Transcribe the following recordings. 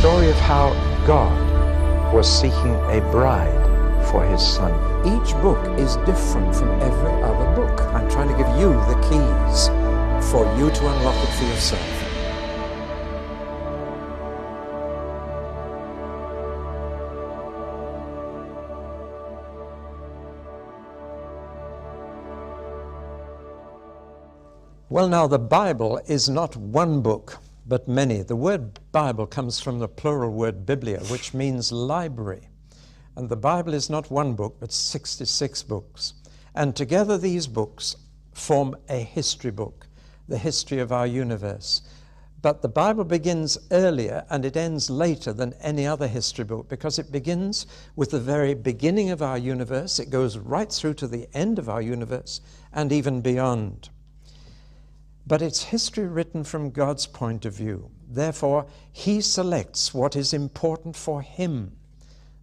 story of how God was seeking a bride for his son. Each book is different from every other book. I'm trying to give you the keys for you to unlock it for yourself. Well, now, the Bible is not one book, but many. The word Bible comes from the plural word biblia, which means library. And the Bible is not one book, but 66 books. And together these books form a history book, the history of our universe. But the Bible begins earlier and it ends later than any other history book, because it begins with the very beginning of our universe. It goes right through to the end of our universe and even beyond. But it's history written from God's point of view. Therefore, he selects what is important for him.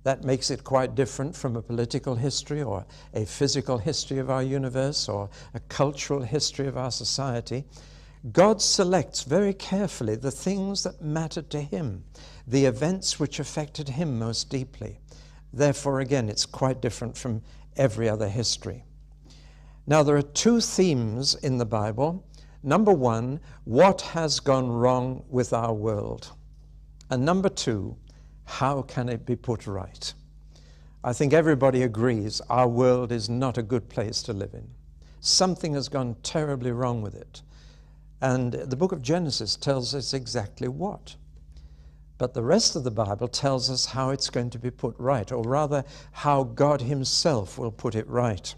That makes it quite different from a political history or a physical history of our universe or a cultural history of our society. God selects very carefully the things that mattered to him, the events which affected him most deeply. Therefore, again, it's quite different from every other history. Now, there are two themes in the Bible. Number one, what has gone wrong with our world? And number two, how can it be put right? I think everybody agrees our world is not a good place to live in. Something has gone terribly wrong with it. And the book of Genesis tells us exactly what. But the rest of the Bible tells us how it's going to be put right, or rather, how God himself will put it right.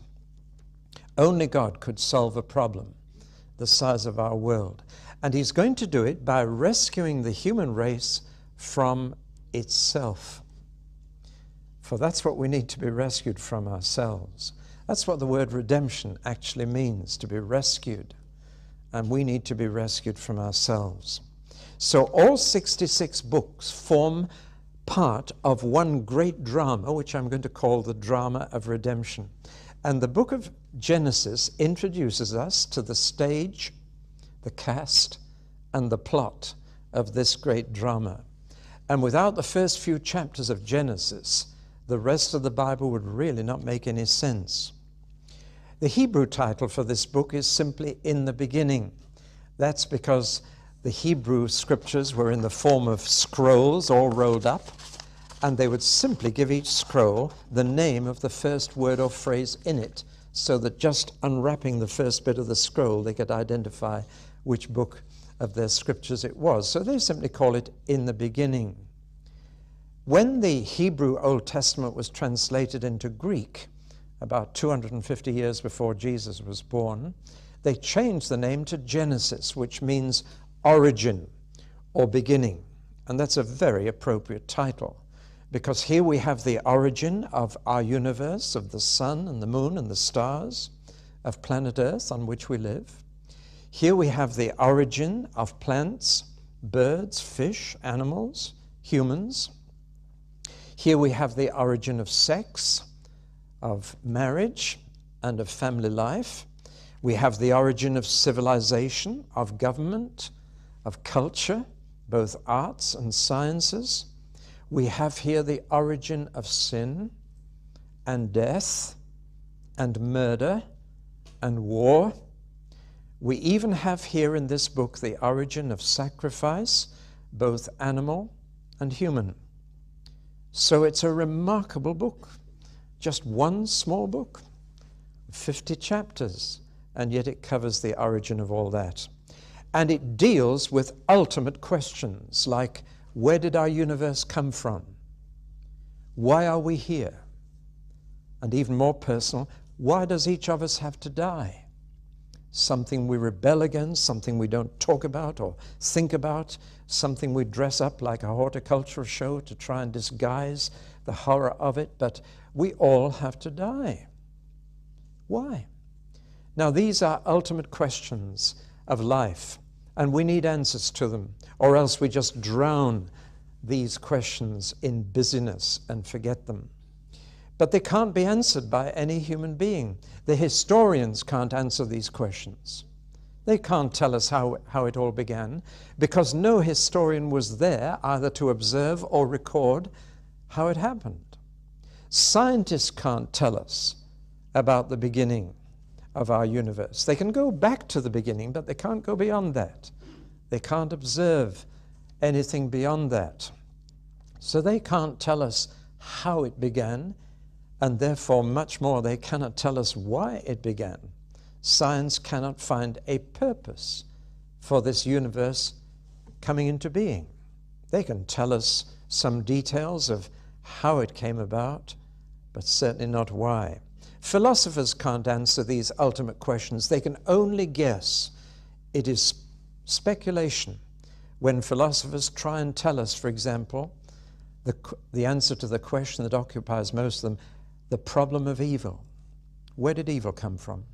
Only God could solve a problem the size of our world. And he's going to do it by rescuing the human race from itself. For that's what we need to be rescued from, ourselves. That's what the word redemption actually means, to be rescued. And we need to be rescued from ourselves. So all 66 books form part of one great drama, which I'm going to call the drama of redemption. And the book of Genesis introduces us to the stage, the cast, and the plot of this great drama. And without the first few chapters of Genesis, the rest of the Bible would really not make any sense. The Hebrew title for this book is simply In the Beginning. That's because the Hebrew scriptures were in the form of scrolls all rolled up, and they would simply give each scroll the name of the first word or phrase in it, so that just unwrapping the first bit of the scroll, they could identify which book of their scriptures it was. So they simply call it In the Beginning. When the Hebrew Old Testament was translated into Greek, about 250 years before Jesus was born, they changed the name to Genesis, which means origin or beginning. And that's a very appropriate title, because here we have the origin of our universe, of the sun and the moon and the stars, of planet Earth on which we live. Here we have the origin of plants, birds, fish, animals, humans. Here we have the origin of sex, of marriage, and of family life. We have the origin of civilization, of government, of culture, both arts and sciences. We have here the origin of sin and death and murder and war. We even have here in this book the origin of sacrifice, both animal and human. So it's a remarkable book, just one small book, 50 chapters, and yet it covers the origin of all that. And it deals with ultimate questions like, where did our universe come from? Why are we here? And even more personal, why does each of us have to die? Something we rebel against, something we don't talk about or think about, something we dress up like a horticultural show to try and disguise the horror of it, but we all have to die. Why? Now, these are ultimate questions of life, and we need answers to them, or else we just drown these questions in busyness and forget them. But they can't be answered by any human being. The historians can't answer these questions. They can't tell us how it all began, because no historian was there either to observe or record how it happened. Scientists can't tell us about the beginning of our universe. They can go back to the beginning, but they can't go beyond that. They can't observe anything beyond that. So they can't tell us how it began, and therefore much more they cannot tell us why it began. Science cannot find a purpose for this universe coming into being. They can tell us some details of how it came about, but certainly not why. Philosophers can't answer these ultimate questions. They can only guess. It is speculation when philosophers try and tell us, for example, the answer to the question that occupies most of them, the problem of evil. Where did evil come from?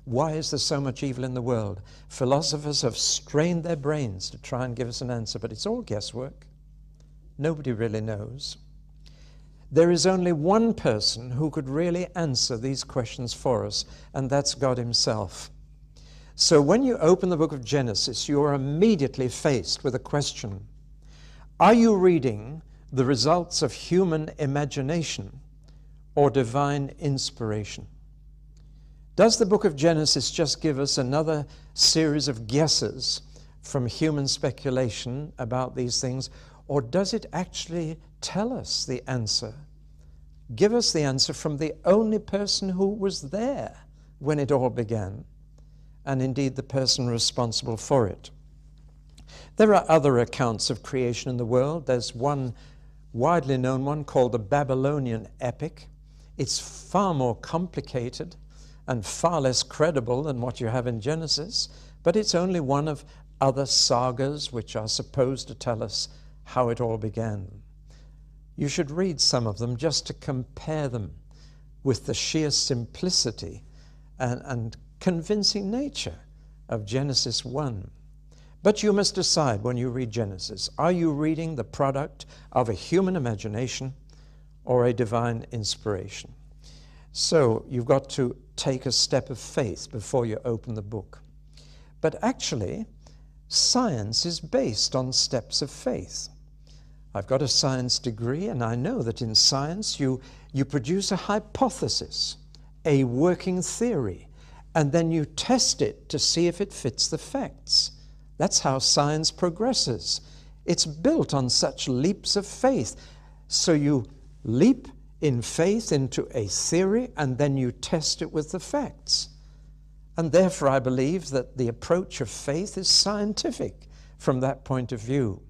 Why is there so much evil in the world? Philosophers have strained their brains to try and give us an answer, but it's all guesswork. Nobody really knows. There is only one person who could really answer these questions for us, and that's God himself. So when you open the book of Genesis, you are immediately faced with a question. Are you reading the results of human imagination or divine inspiration? Does the book of Genesis just give us another series of guesses from human speculation about these things, or does it actually tell us the answer? Give us the answer from the only person who was there when it all began, and indeed the person responsible for it. There are other accounts of creation in the world. There's one widely known one called the Babylonian epic. It's far more complicated and far less credible than what you have in Genesis, but it's only one of other sagas which are supposed to tell us how it all began. You should read some of them just to compare them with the sheer simplicity and convincing nature of Genesis 1. But you must decide when you read Genesis, are you reading the product of a human imagination or a divine inspiration? So you've got to take a step of faith before you open the book. But actually, science is based on steps of faith. I've got a science degree, and I know that in science you produce a hypothesis, a working theory, and then you test it to see if it fits the facts. That's how science progresses. It's built on such leaps of faith. So you leap in faith into a theory, and then you test it with the facts. And therefore I believe that the approach of faith is scientific from that point of view.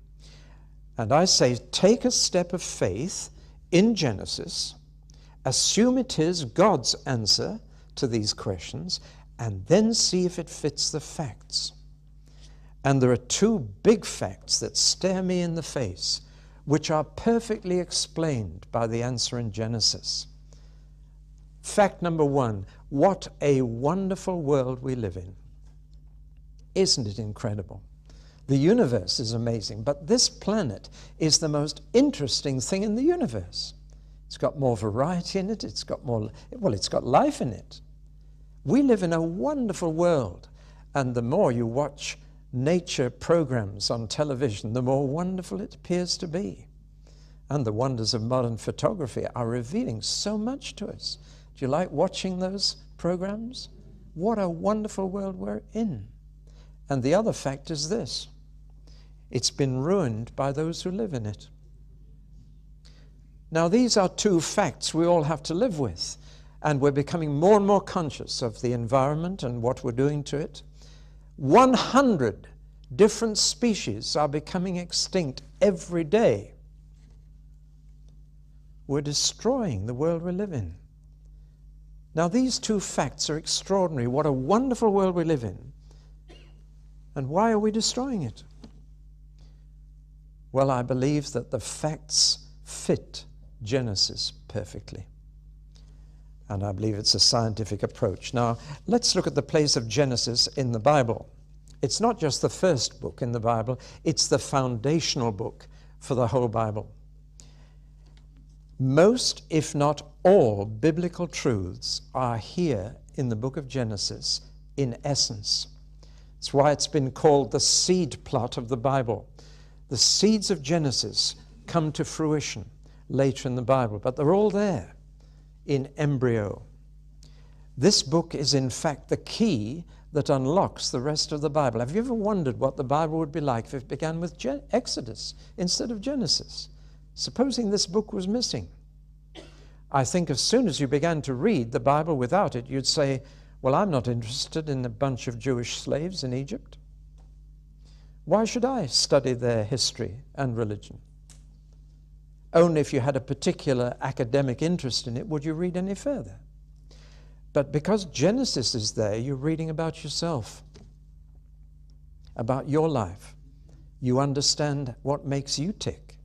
And I say, take a step of faith in Genesis, assume it is God's answer to these questions, and then see if it fits the facts. And there are two big facts that stare me in the face, which are perfectly explained by the answer in Genesis. Fact number one, what a wonderful world we live in. Isn't it incredible? The universe is amazing, but this planet is the most interesting thing in the universe. It's got more variety in it, it's got life in it. We live in a wonderful world, and the more you watch nature programs on television, the more wonderful it appears to be. And the wonders of modern photography are revealing so much to us. Do you like watching those programs? What a wonderful world we're in. And the other fact is this: it's been ruined by those who live in it. Now, these are two facts we all have to live with, and we're becoming more and more conscious of the environment and what we're doing to it. 100 different species are becoming extinct every day. We're destroying the world we live in. Now, these two facts are extraordinary. What a wonderful world we live in. And why are we destroying it? Well, I believe that the facts fit Genesis perfectly. And I believe it's a scientific approach. Now, let's look at the place of Genesis in the Bible. It's not just the first book in the Bible, it's the foundational book for the whole Bible. Most, if not all, biblical truths are here in the book of Genesis in essence. It's why it's been called the seed plot of the Bible. The seeds of Genesis come to fruition later in the Bible, but they're all there in embryo. This book is in fact the key that unlocks the rest of the Bible. Have you ever wondered what the Bible would be like if it began with Exodus instead of Genesis? Supposing this book was missing. I think as soon as you began to read the Bible without it, you'd say, well, I'm not interested in a bunch of Jewish slaves in Egypt. Why should I study their history and religion? Only if you had a particular academic interest in it would you read any further. But because Genesis is there, you're reading about yourself, about your life. You understand what makes you tick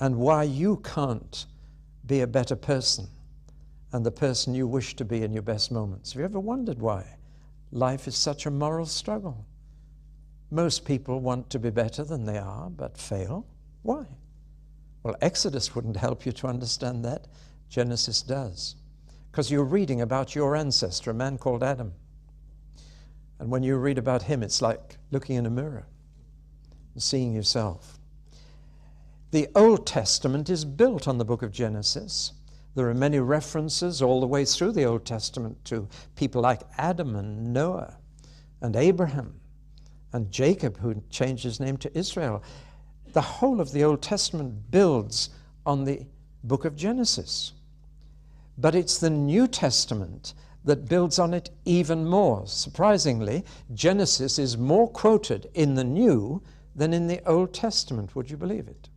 and why you can't be a better person and the person you wish to be in your best moments. Have you ever wondered why life is such a moral struggle? Most people want to be better than they are, but fail. Why? Well, Exodus wouldn't help you to understand that. Genesis does. Because you're reading about your ancestor, a man called Adam. And when you read about him, it's like looking in a mirror and seeing yourself. The Old Testament is built on the book of Genesis. There are many references all the way through the Old Testament to people like Adam and Noah and Abraham and Jacob, who changed his name to Israel. The whole of the Old Testament builds on the book of Genesis. But it's the New Testament that builds on it even more. Surprisingly, Genesis is more quoted in the New than in the Old Testament. Would you believe it?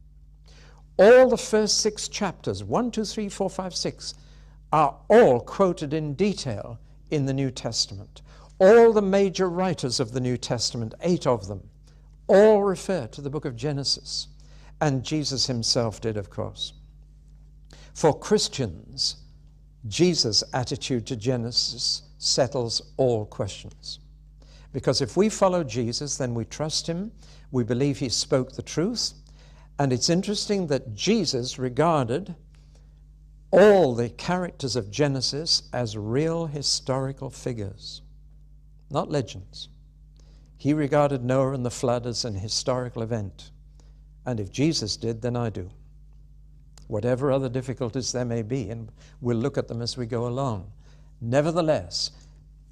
All the first 6 chapters, 1, 2, 3, 4, 5, 6, are all quoted in detail in the New Testament. All the major writers of the New Testament, 8 of them, all refer to the book of Genesis. And Jesus himself did, of course. For Christians, Jesus' attitude to Genesis settles all questions. Because if we follow Jesus, then we trust him, we believe he spoke the truth, and it's interesting that Jesus regarded all the characters of Genesis as real historical figures, not legends. He regarded Noah and the flood as an historical event. And if Jesus did, then I do. Whatever other difficulties there may be, and we'll look at them as we go along. Nevertheless,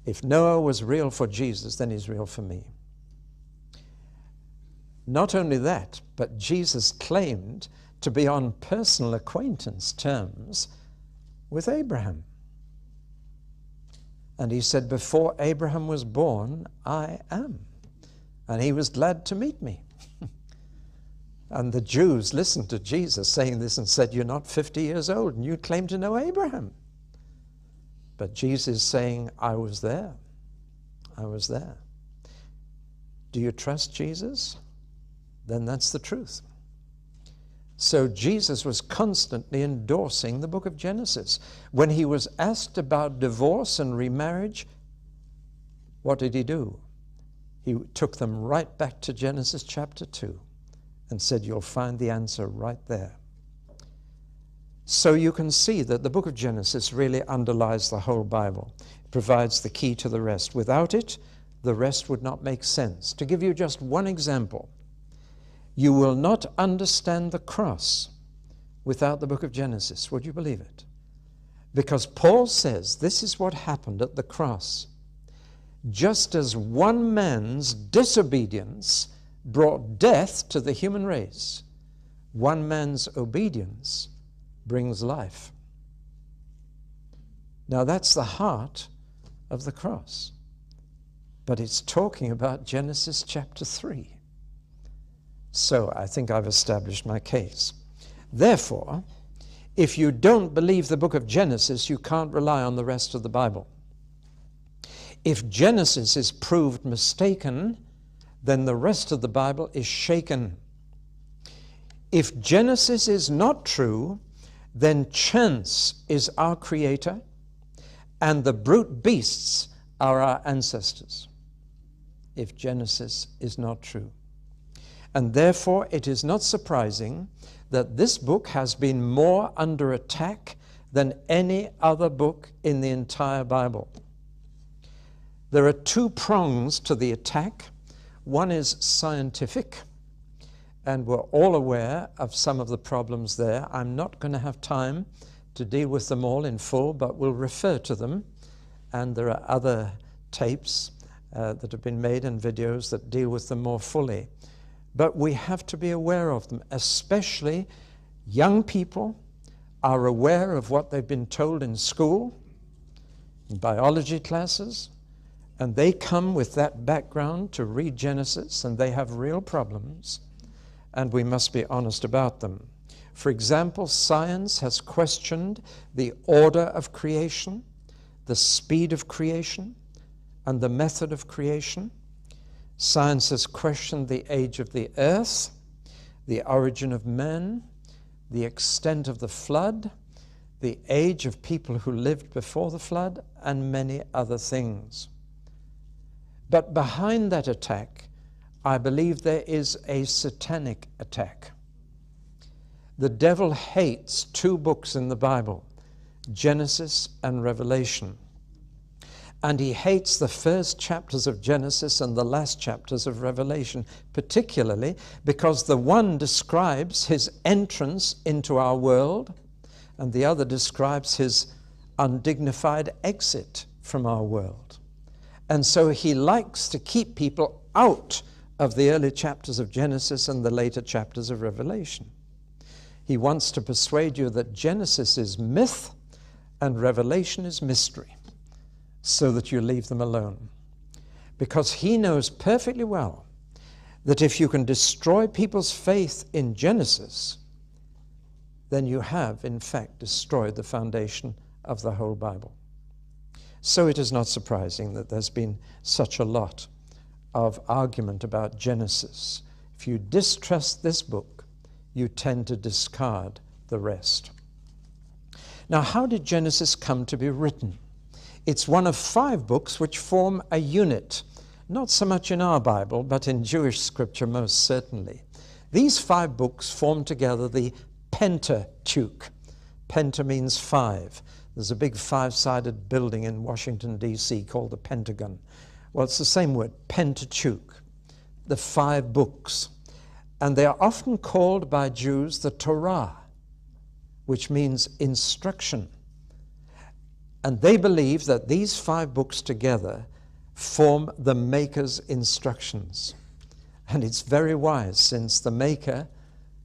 if Noah was real for Jesus, then he's real for me. Not only that, but Jesus claimed to be on personal acquaintance terms with Abraham. And he said, before Abraham was born, I am. And he was glad to meet me. And the Jews listened to Jesus saying this and said, you're not 50 years old and you claim to know Abraham. But Jesus is saying, I was there. I was there. Do you trust Jesus? Then that's the truth. So Jesus was constantly endorsing the book of Genesis. When he was asked about divorce and remarriage, what did he do? He took them right back to Genesis chapter 2 and said, you'll find the answer right there. So you can see that the book of Genesis really underlies the whole Bible. It provides the key to the rest. Without it, the rest would not make sense. To give you just one example, you will not understand the cross without the book of Genesis. Would you believe it? Because Paul says this is what happened at the cross. Just as one man's disobedience brought death to the human race, one man's obedience brings life. Now that's the heart of the cross. But it's talking about Genesis chapter 3. So I think I've established my case. Therefore, if you don't believe the book of Genesis, you can't rely on the rest of the Bible. If Genesis is proved mistaken, then the rest of the Bible is shaken. If Genesis is not true, then chance is our creator, and the brute beasts are our ancestors. If Genesis is not true. And therefore, it is not surprising that this book has been more under attack than any other book in the entire Bible. There are two prongs to the attack. One is scientific, and we're all aware of some of the problems there. I'm not going to have time to deal with them all in full, but we'll refer to them. And there are other tapes that have been made and videos that deal with them more fully. But we have to be aware of them, especially young people are aware of what they've been told in school, in biology classes, and they come with that background to read Genesis, and they have real problems, and we must be honest about them. For example, science has questioned the order of creation, the speed of creation, and the method of creation. Science has questioned the age of the earth, the origin of man, the extent of the flood, the age of people who lived before the flood, and many other things. But behind that attack, I believe there is a satanic attack. The devil hates two books in the Bible, Genesis and Revelation. And he hates the first chapters of Genesis and the last chapters of Revelation, particularly because the one describes his entrance into our world, and the other describes his undignified exit from our world. And so he likes to keep people out of the early chapters of Genesis and the later chapters of Revelation. He wants to persuade you that Genesis is myth and Revelation is mystery, so that you leave them alone. Because he knows perfectly well that if you can destroy people's faith in Genesis, then you have, in fact, destroyed the foundation of the whole Bible. So it is not surprising that there's been such a lot of argument about Genesis. If you distrust this book, you tend to discard the rest. Now, how did Genesis come to be written? It's one of 5 books which form a unit, not so much in our Bible, but in Jewish scripture most certainly. These 5 books form together the Pentateuch. Penta means 5. There's a big 5-sided building in Washington, D.C. called the Pentagon. Well, it's the same word, Pentateuch, the 5 books. And they are often called by Jews the Torah, which means instruction. And they believe that these 5 books together form the Maker's instructions. And it's very wise, since the Maker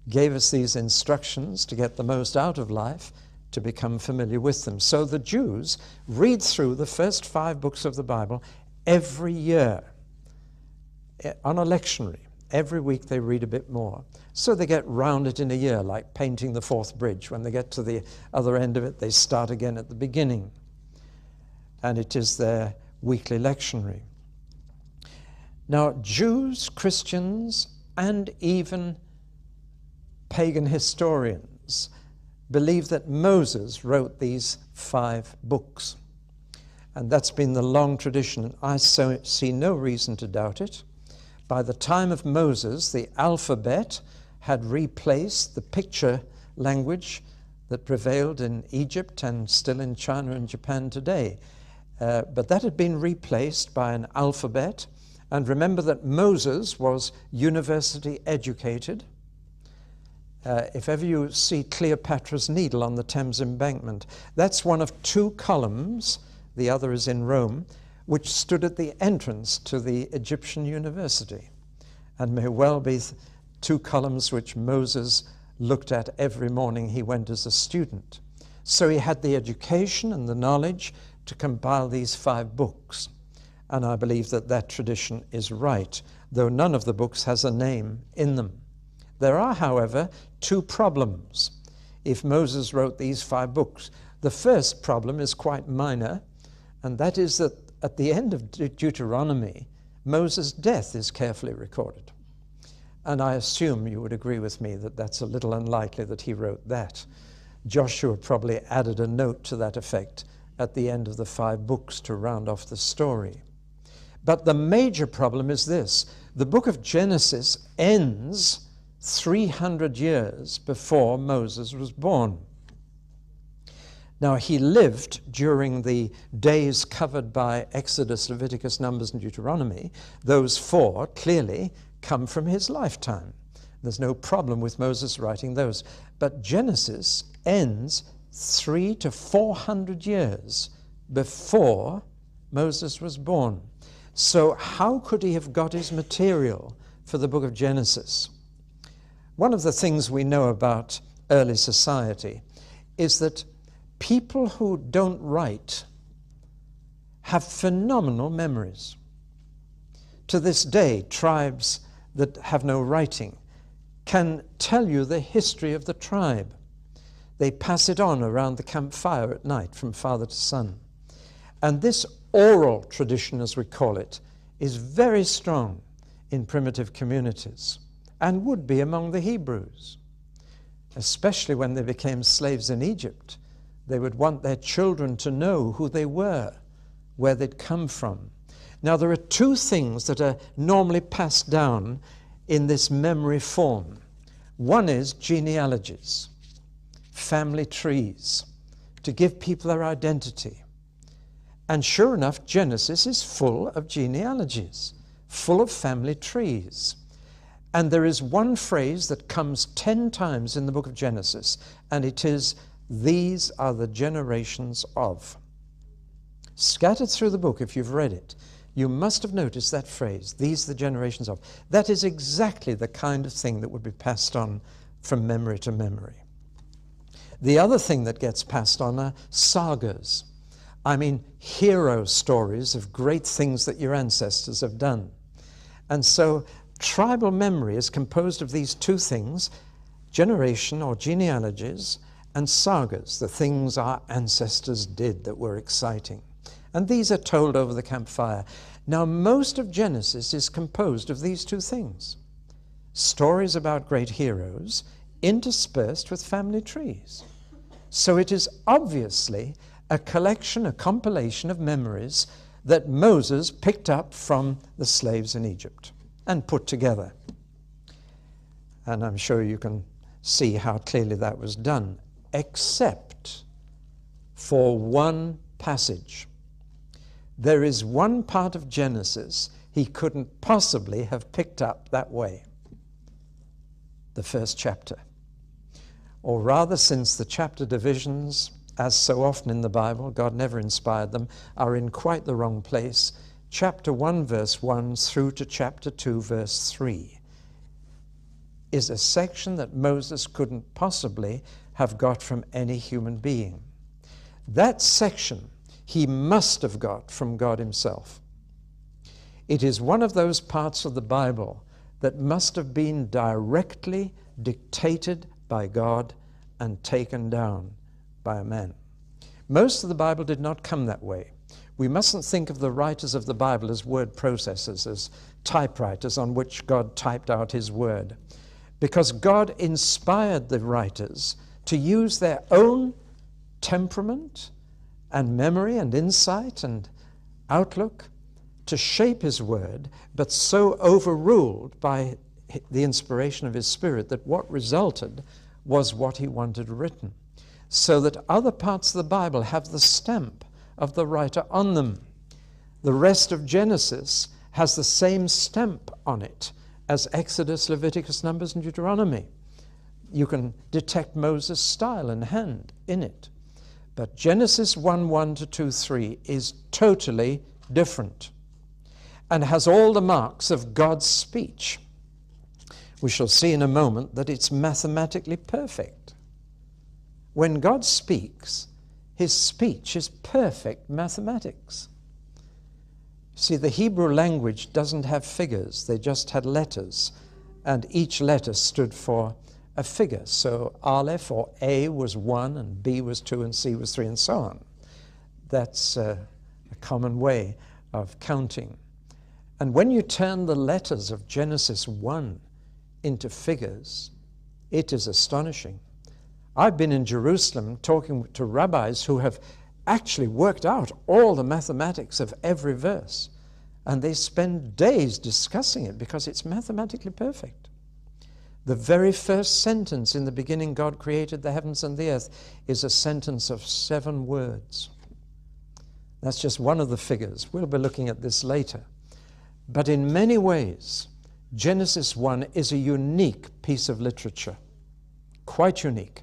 gave us these instructions to get the most out of life, to become familiar with them. So the Jews read through the first 5 books of the Bible every year on a lectionary. Every week they read a bit more. So they get round it in a year, like painting the 4th bridge. When they get to the other end of it, they start again at the beginning. And it is their weekly lectionary. Now, Jews, Christians, and even pagan historians believe that Moses wrote these 5 books. And that's been the long tradition. I see no reason to doubt it. By the time of Moses, the alphabet had replaced the picture language that prevailed in Egypt and still in China and Japan today. But that had been replaced by an alphabet. And remember that Moses was university educated. If ever you see Cleopatra's Needle on the Thames Embankment, that's one of 2 columns, the other is in Rome, which stood at the entrance to the Egyptian university, and may well be 2 columns which Moses looked at every morning he went as a student. So he had the education and the knowledge to compile these 5 books, and I believe that that tradition is right, though none of the books has a name in them. There are, however, 2 problems if Moses wrote these 5 books. The first problem is quite minor, and that is that at the end of Deuteronomy, Moses' death is carefully recorded. And I assume you would agree with me that that's a little unlikely that he wrote that. Joshua probably added a note to that effect at the end of the 5 books to round off the story. But the major problem is this: the book of Genesis ends 300 years before Moses was born. Now, he lived during the days covered by Exodus, Leviticus, Numbers, and Deuteronomy. Those 4 clearly come from his lifetime. There's no problem with Moses writing those. But Genesis ends 300 to 400 years before Moses was born. So how could he have got his material for the book of Genesis? One of the things we know about early society is that people who don't write have phenomenal memories. To this day, tribes that have no writing can tell you the history of the tribe. They pass it on around the campfire at night from father to son. And this oral tradition, as we call it, is very strong in primitive communities and would be among the Hebrews, especially when they became slaves in Egypt. They would want their children to know who they were, where they'd come from. Now, there are 2 things that are normally passed down in this memory form. One is genealogies, family trees, to give people their identity. And sure enough, Genesis is full of genealogies, full of family trees. And there is one phrase that comes 10 times in the book of Genesis, and it is, "These are the generations of." Scattered through the book, if you've read it, you must have noticed that phrase, "These are the generations of." That is exactly the kind of thing that would be passed on from memory to memory. The other thing that gets passed on are sagas. I mean, hero stories of great things that your ancestors have done. And so tribal memory is composed of these 2 things, generation or genealogies, and sagas, the things our ancestors did that were exciting. And these are told over the campfire. Now, most of Genesis is composed of these 2 things. Stories about great heroes interspersed with family trees. So it is obviously a collection, a compilation of memories that Moses picked up from the slaves in Egypt and put together. And I'm sure you can see how clearly that was done, except for one passage. There is one part of Genesis he couldn't possibly have picked up that way. The first chapter. Or rather, since the chapter divisions, as so often in the Bible, God never inspired them, are in quite the wrong place, chapter 1, verse 1 through to chapter 2, verse 3 is a section that Moses couldn't possibly have got from any human being. That section he must have got from God himself. It is one of those parts of the Bible that must have been directly dictated by God and taken down by a man. Most of the Bible did not come that way. We mustn't think of the writers of the Bible as word processors, as typewriters on which God typed out his word, because God inspired the writers to use their own temperament and memory and insight and outlook to shape his word, but so overruled by the inspiration of his Spirit that what resulted was what he wanted written, so that other parts of the Bible have the stamp of the writer on them. The rest of Genesis has the same stamp on it as Exodus, Leviticus, Numbers, and Deuteronomy. You can detect Moses' style and hand in it. But Genesis 1:1 to 2:3 is totally different and has all the marks of God's speech. We shall see in a moment that it's mathematically perfect. When God speaks, his speech is perfect mathematics. See, the Hebrew language doesn't have figures. They just had letters, and each letter stood for a figure. So Aleph or A was 1, and B was 2, and C was 3, and so on. That's a common way of counting. And when you turn the letters of Genesis 1 into figures, it is astonishing. I've been in Jerusalem talking to rabbis who have actually worked out all the mathematics of every verse, and they spend days discussing it because it's mathematically perfect. The very first sentence in the beginning, God created the heavens and the earth, is a sentence of 7 words. That's just one of the figures. We'll be looking at this later. But in many ways, Genesis 1 is a unique piece of literature, quite unique,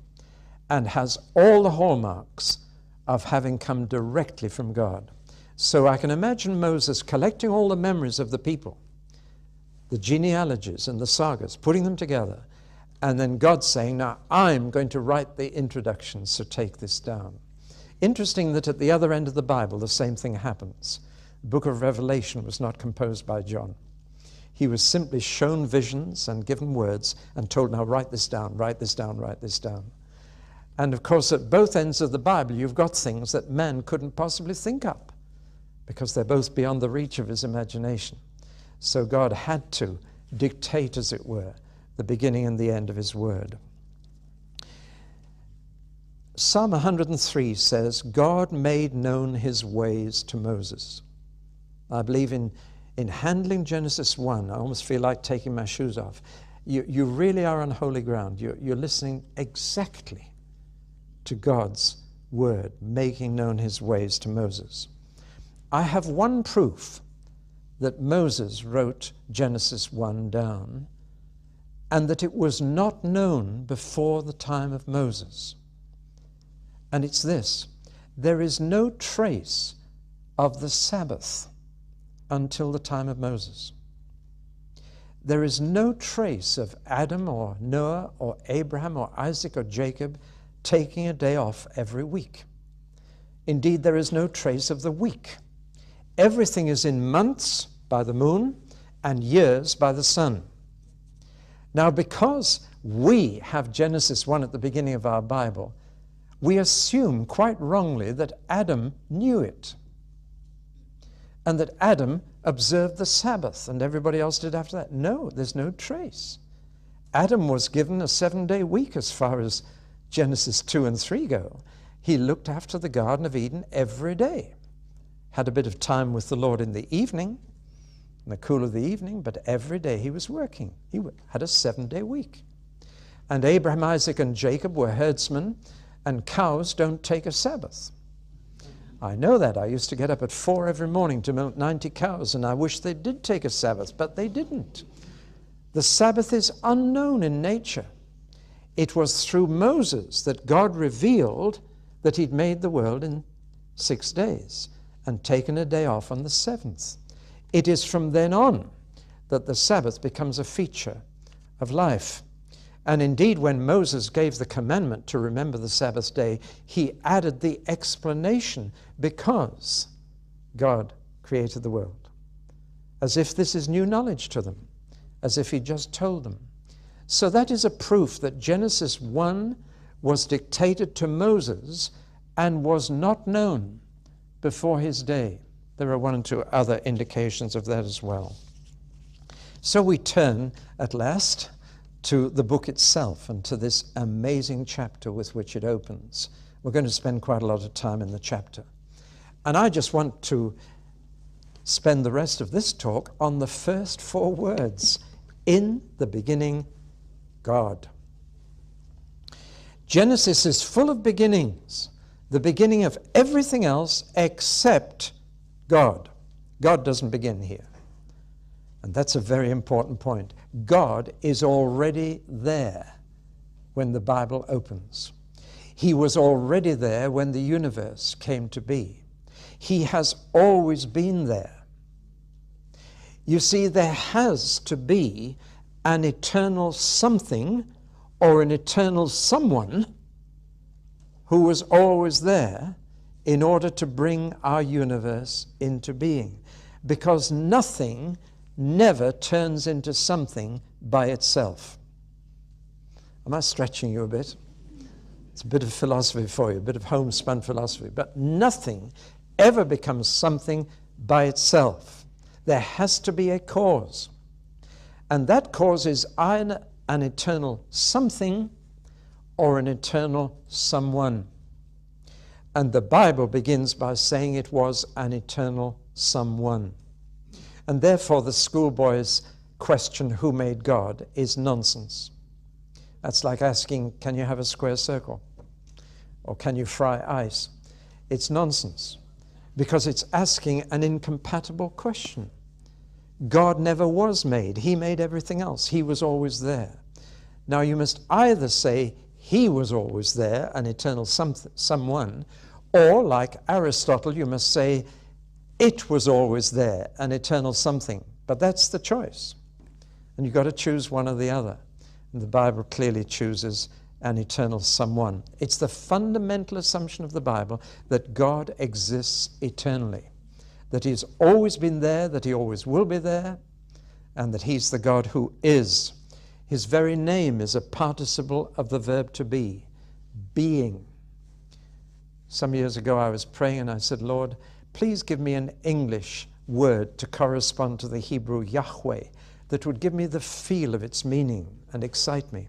and has all the hallmarks of having come directly from God. So I can imagine Moses collecting all the memories of the people, the genealogies and the sagas, putting them together, and then God saying, now I'm going to write the introduction, so take this down. Interesting that at the other end of the Bible, the same thing happens. The book of Revelation was not composed by John. He was simply shown visions and given words and told, now write this down, write this down, write this down. And of course, at both ends of the Bible, you've got things that man couldn't possibly think up because they're both beyond the reach of his imagination. So God had to dictate, as it were, the beginning and the end of his word. Psalm 103 says, God made known his ways to Moses. I believe in handling Genesis 1, I almost feel like taking my shoes off. You really are on holy ground. You're listening exactly to God's word, making known his ways to Moses. I have one proof that Moses wrote Genesis 1 down, and that it was not known before the time of Moses. And it's this: there is no trace of the Sabbath until the time of Moses. There is no trace of Adam or Noah or Abraham or Isaac or Jacob taking a day off every week. Indeed, there is no trace of the week. Everything is in months by the moon and years by the sun. Now, because we have Genesis 1 at the beginning of our Bible, we assume quite wrongly that Adam knew it, and that Adam observed the Sabbath and everybody else did after that. No, there's no trace. Adam was given a 7-day week as far as Genesis 2 and 3 go. He looked after the Garden of Eden every day, had a bit of time with the Lord in the evening, in the cool of the evening, but every day he was working. He had a 7-day week. And Abraham, Isaac, and Jacob were herdsmen, and cows don't take a Sabbath. I know that. I used to get up at 4 every morning to milk 90 cows, and I wish they did take a Sabbath, but they didn't. The Sabbath is unknown in nature. It was through Moses that God revealed that he'd made the world in 6 days and taken a day off on the 7th. It is from then on that the Sabbath becomes a feature of life. And indeed, when Moses gave the commandment to remember the Sabbath day, he added the explanation, because God created the world. As if this is new knowledge to them, as if he just told them. So that is a proof that Genesis 1 was dictated to Moses and was not known before his day. There are 1 and 2 other indications of that as well. So we turn at last to the book itself and to this amazing chapter with which it opens. We're going to spend quite a lot of time in the chapter. And I just want to spend the rest of this talk on the first 4 words. In the beginning, God. Genesis is full of beginnings, the beginning of everything else except God. God doesn't begin here. And that's a very important point. God is already there when the Bible opens. He was already there when the universe came to be. He has always been there. You see, there has to be an eternal something or an eternal someone who was always there in order to bring our universe into being. Because nothing never turns into something by itself. Am I stretching you a bit? It's a bit of philosophy for you, a bit of homespun philosophy. But nothing ever becomes something by itself. There has to be a cause. And that cause is either an eternal something or an eternal someone. And the Bible begins by saying it was an eternal someone. And therefore the schoolboy's question, who made God, is nonsense. That's like asking, can you have a square circle? Or can you fry ice? It's nonsense, because it's asking an incompatible question. God never was made. He made everything else. He was always there. Now you must either say he was always there, an eternal someone, or like Aristotle, you must say it was always there, an eternal something. But that's the choice. And you've got to choose one or the other. And the Bible clearly chooses an eternal someone. It's the fundamental assumption of the Bible that God exists eternally, that he's always been there, that he always will be there, and that he's the God who is. His very name is a participle of the verb to be, being. Some years ago I was praying and I said, Lord, please give me an English word to correspond to the Hebrew Yahweh that would give me the feel of its meaning and excite me.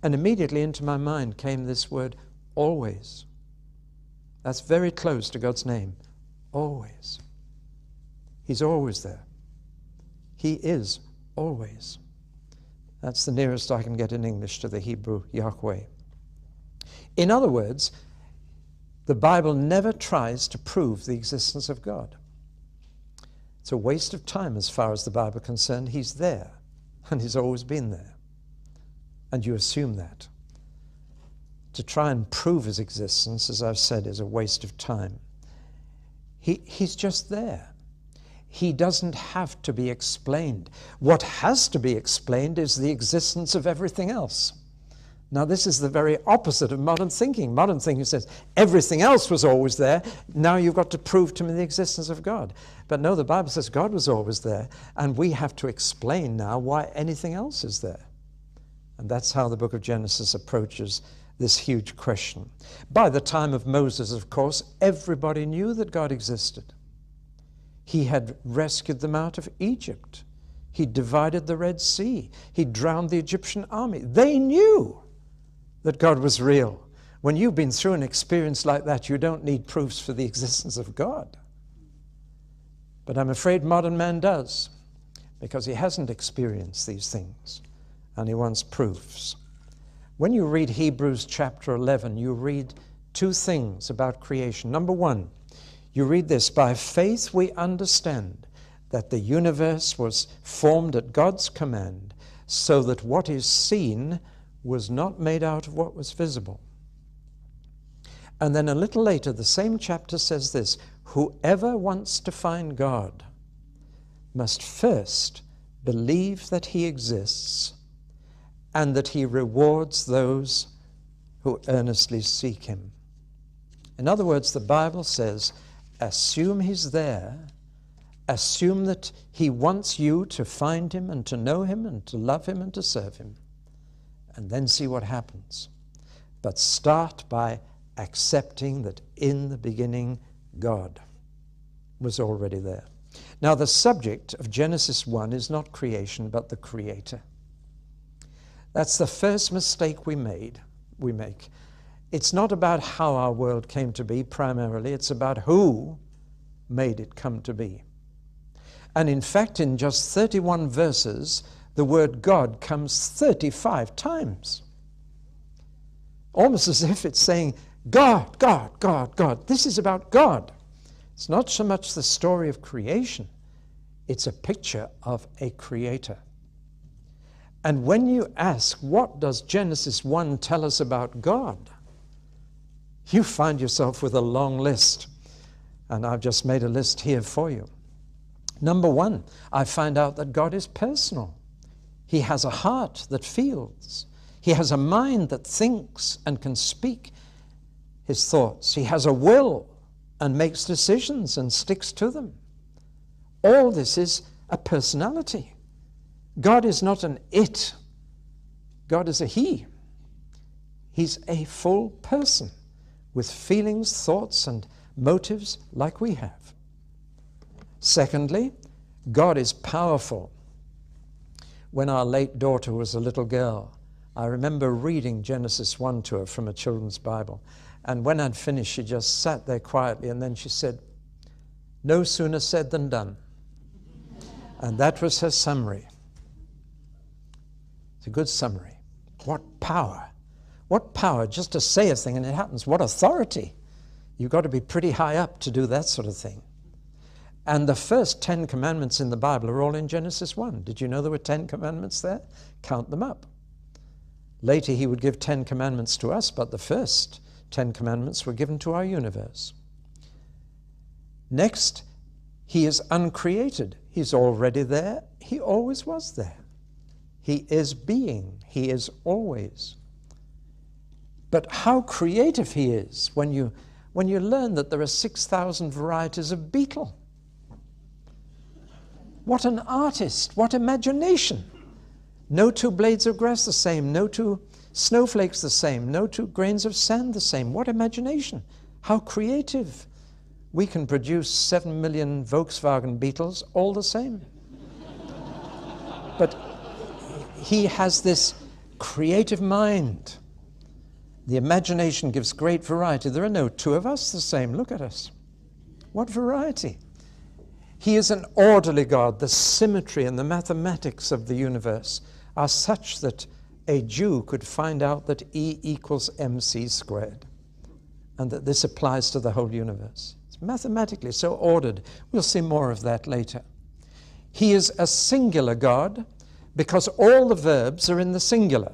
And immediately into my mind came this word, always. That's very close to God's name, always. He's always there. He is always. That's the nearest I can get in English to the Hebrew Yahweh. In other words, the Bible never tries to prove the existence of God. It's a waste of time as far as the Bible is concerned. He's there, and he's always been there. And you assume that. To try and prove his existence, as I've said, is a waste of time. He's just there. He doesn't have to be explained. What has to be explained is the existence of everything else. Now, this is the very opposite of modern thinking. Modern thinking says, everything else was always there. Now you've got to prove to me the existence of God. But no, the Bible says God was always there, and we have to explain now why anything else is there. And that's how the book of Genesis approaches this huge question. By the time of Moses, of course, everybody knew that God existed. He had rescued them out of Egypt. He divided the Red Sea. He drowned the Egyptian army. They knew that God was real. When you've been through an experience like that, you don't need proofs for the existence of God. But I'm afraid modern man does, because he hasn't experienced these things, and he wants proofs. When you read Hebrews chapter 11, you read two things about creation. Number one, you read this, by faith we understand that the universe was formed at God's command, so that what is seen was not made out of what was visible. And then a little later, the same chapter says this, whoever wants to find God must first believe that he exists and that he rewards those who earnestly seek him. In other words, the Bible says, assume he's there, assume that he wants you to find him and to know him and to love him and to serve him, and then see what happens. But start by accepting that in the beginning God was already there. Now, the subject of Genesis 1 is not creation, but the Creator. That's the first mistake we make. It's not about how our world came to be primarily, it's about who made it come to be. And in fact, in just 31 verses, the word God comes 35 times. Almost as if it's saying, God, God, God, God. This is about God. It's not so much the story of creation, it's a picture of a creator. And when you ask, what does Genesis 1 tell us about God? You find yourself with a long list. And I've just made a list here for you. Number one, I find out that God is personal. He has a heart that feels. He has a mind that thinks and can speak his thoughts. He has a will and makes decisions and sticks to them. All this is a personality. God is not an it. God is a he. He's a full person with feelings, thoughts, and motives like we have. Secondly, God is powerful. When our late daughter was a little girl, I remember reading Genesis 1 to her from a children's Bible. And when I'd finished, she just sat there quietly, and then she said, no sooner said than done. And that was her summary. It's a good summary. What power! What power just to say a thing and it happens. What authority! You've got to be pretty high up to do that sort of thing. And the first 10 commandments in the Bible are all in Genesis 1. Did you know there were 10 commandments there? Count them up. Later he would give 10 commandments to us, but the first 10 commandments were given to our universe. Next, he is uncreated. He's already there. He always was there. He is being. He is always. But how creative he is when you learn that there are 6,000 varieties of beetle. What an artist, what imagination. No 2 blades of grass the same, no 2 snowflakes the same, no 2 grains of sand the same. What imagination. How creative. We can produce 7 million Volkswagen Beetles all the same. But he has this creative mind. The imagination gives great variety. There are no 2 of us the same. Look at us. What variety. He is an orderly God. The symmetry and the mathematics of the universe are such that a Jew could find out that E equals mc squared, and that this applies to the whole universe. It's mathematically so ordered. We'll see more of that later. He is a singular God because all the verbs are in the singular.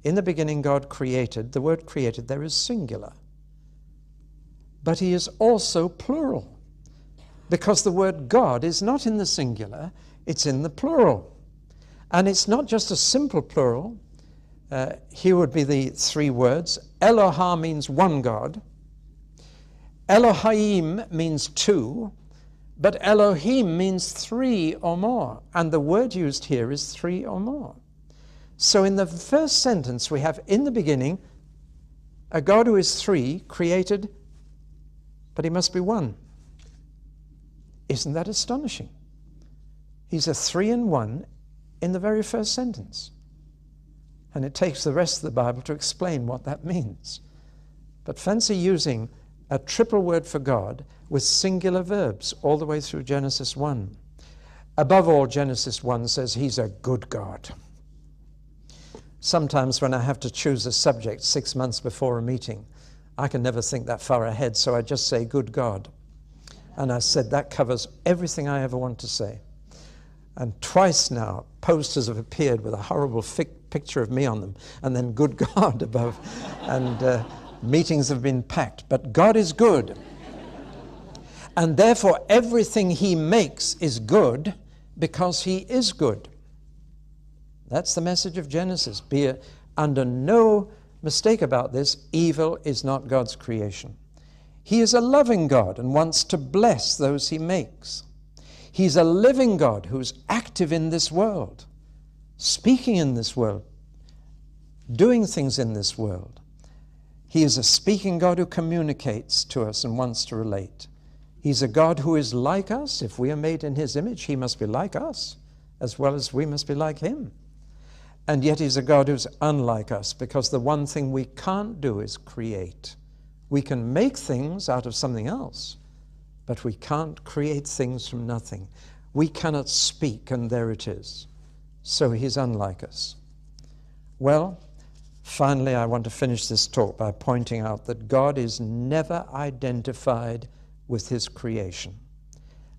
In the beginning God created. The word created there is singular. But he is also plural, because the word God is not in the singular, it's in the plural. And it's not just a simple plural. Here would be the 3 words. Elohah means one God. Elohim means 2. But Elohim means 3 or more. And the word used here is 3 or more. So in the first sentence we have, in the beginning, a God who is 3, created, but he must be 1. Isn't that astonishing? He's a 3 and 1 in the very first sentence. And it takes the rest of the Bible to explain what that means. But fancy using a triple word for God with singular verbs all the way through Genesis 1. Above all, Genesis 1 says he's a good God. Sometimes when I have to choose a subject 6 months before a meeting, I can never think that far ahead, so I just say good God. And I said that covers everything I ever want to say. And twice now, posters have appeared with a horrible picture of me on them, and then good God above. And meetings have been packed. But God is good. And therefore, everything he makes is good because he is good. That's the message of Genesis. Be under no mistake about this. Evil is not God's creation. He is a loving God and wants to bless those he makes. He's a living God who's active in this world, speaking in this world, doing things in this world. He is a speaking God who communicates to us and wants to relate. He's a God who is like us. If we are made in his image, he must be like us, as well as we must be like him. And yet he's a God who's unlike us, because the one thing we can't do is create. We can make things out of something else, but we can't create things from nothing. We cannot speak, and there it is. So he's unlike us. Well, finally, I want to finish this talk by pointing out that God is never identified with his creation.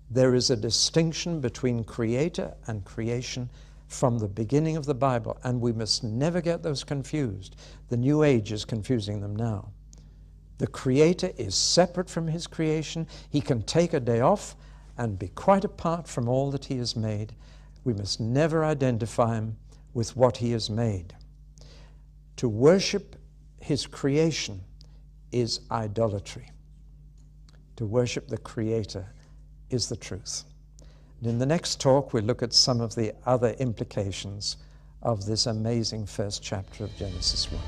There is a distinction between creator and creation from the beginning of the Bible, and we must never get those confused. The New Age is confusing them now. The creator is separate from his creation. He can take a day off and be quite apart from all that he has made. We must never identify him with what he has made. To worship his creation is idolatry. To worship the Creator is the truth. And in the next talk, we'll look at some of the other implications of this amazing first chapter of Genesis 1.